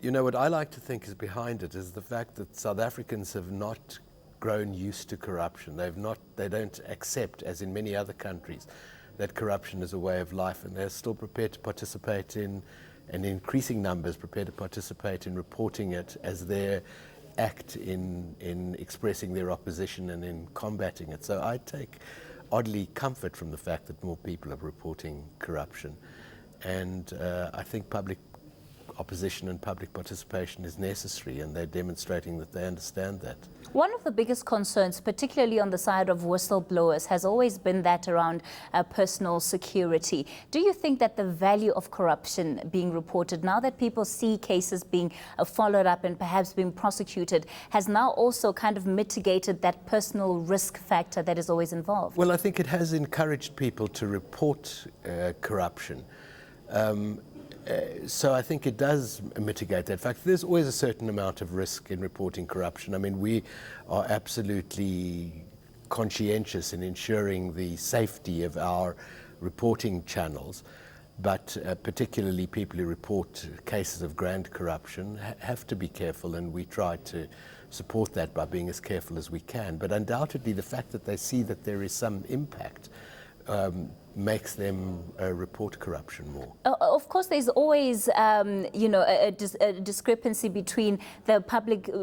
You know, what I like to think is behind it is the fact that South Africans have not grown used to corruption. They don't accept, as in many other countries, that corruption is a way of life, and they're still prepared to participate in, and increasing numbers prepared to participate in reporting it as their act in expressing their opposition and in combating it. So I take oddly comfort from the fact that more people are reporting corruption, and I think public opposition and public participation is necessary, and they're demonstrating that they understand that. One of the biggest concerns, particularly on the side of whistleblowers, has always been that around personal security. Do you think that the value of corruption being reported, now that people see cases being followed up and perhaps being prosecuted, has now also kind of mitigated that personal risk factor that is always involved? Well, I think it has encouraged people to report corruption. So I think it does mitigate that fact. There's always a certain amount of risk in reporting corruption. I mean, we are absolutely conscientious in ensuring the safety of our reporting channels, but particularly people who report cases of grand corruption have to be careful, and we try to support that by being as careful as we can. But undoubtedly, the fact that they see that there is some impact makes them report corruption more. Of course, there's always, a discrepancy between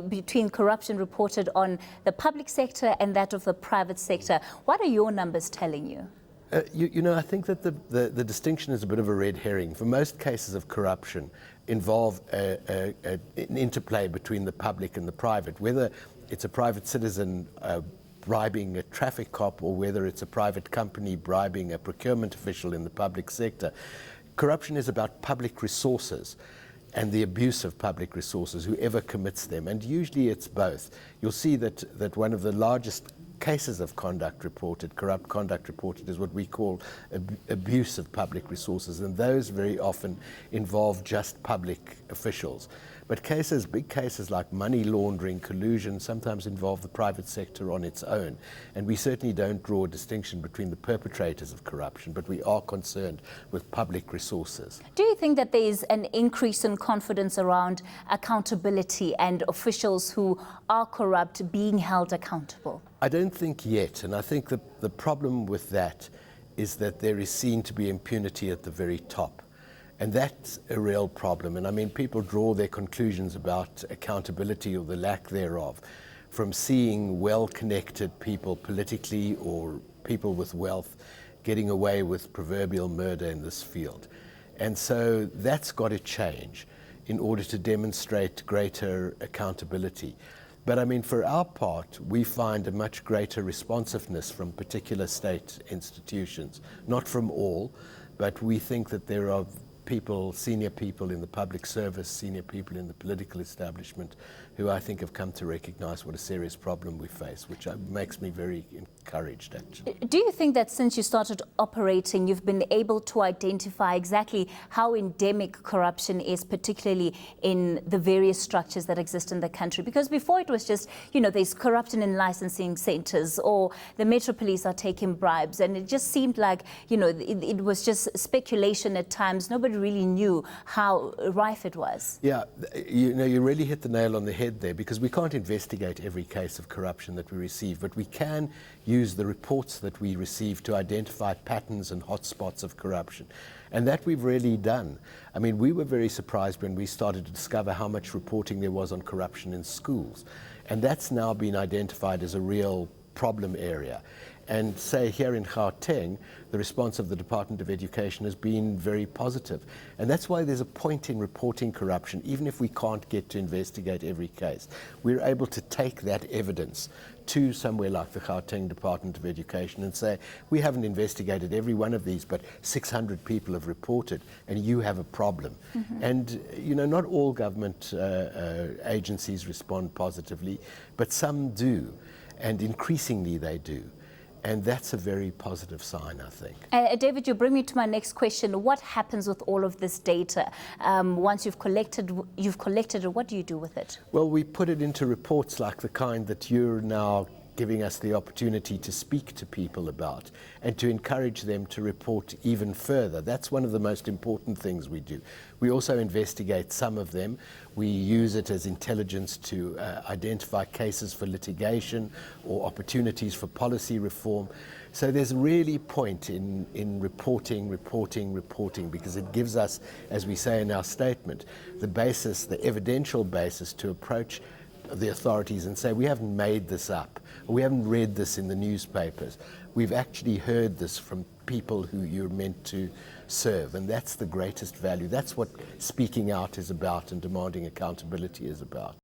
between corruption reported on the public sector and that of the private sector. What are your numbers telling you? I think that the distinction is a bit of a red herring. For most cases of corruption involve an interplay between the public and the private, whether it's a private citizen bribing a traffic cop or whether it's a private company bribing a procurement official in the public sector. Corruption is about public resources and the abuse of public resources, whoever commits them, and usually it's both. You'll see that one of the largest cases of corrupt conduct reported, is what we call abuse of public resources, and those very often involve just public officials. But big cases like money laundering, collusion, sometimes involve the private sector on its own. And we certainly don't draw a distinction between the perpetrators of corruption, but we are concerned with public resources. Do you think that there is an increase in confidence around accountability and officials who are corrupt being held accountable? I don't think yet, and I think the problem with that is that there is seen to be impunity at the very top. And that's a real problem. And I mean, people draw their conclusions about accountability or the lack thereof from seeing well-connected people politically or people with wealth getting away with proverbial murder in this field. And so that's got to change in order to demonstrate greater accountability. But I mean, for our part, we find a much greater responsiveness from particular state institutions, not from all, but we think that there are senior people in the public service, senior people in the political establishment, who I think have come to recognize what a serious problem we face, which makes me very encouraged, actually. Do you think that since you started operating, you've been able to identify exactly how endemic corruption is, particularly in the various structures that exist in the country? Because before it was just, there's corruption in licensing centers, or the Metro Police are taking bribes, and it just seemed like, it was just speculation at times. Nobody really knew how rife it was. Yeah, you really hit the nail on the head there, because we can't investigate every case of corruption that we receive, but we can use the reports that we receive to identify patterns and hotspots of corruption. And that we've really done. I mean, we were very surprised when we started to discover how much reporting there was on corruption in schools. And that's now been identified as a real problem area. And say here in Gauteng, the response of the Department of Education has been very positive. And that's why there's a point in reporting corruption, even if we can't get to investigate every case. We're able to take that evidence to somewhere like the Gauteng Department of Education and say, we haven't investigated every one of these, but 600 people have reported, and you have a problem. Mm-hmm. And, not all government agencies respond positively, but some do, and increasingly they do. And that's a very positive sign, I think. David, you bring me to my next question. What happens with all of this data? Once you've collected it, what do you do with it? Well, we put it into reports like the kind that you're now giving us the opportunity to speak to people about and to encourage them to report even further. That's one of the most important things we do. We also investigate some of them. We use it as intelligence to identify cases for litigation or opportunities for policy reform. So there's really point in reporting, because it gives us, as we say in our statement, the basis, the evidential basis to approach the authorities and say, we haven't made this up, or we haven't read this in the newspapers. We've actually heard this from people who you're meant to serve, and that's the greatest value. That's what speaking out is about and demanding accountability is about.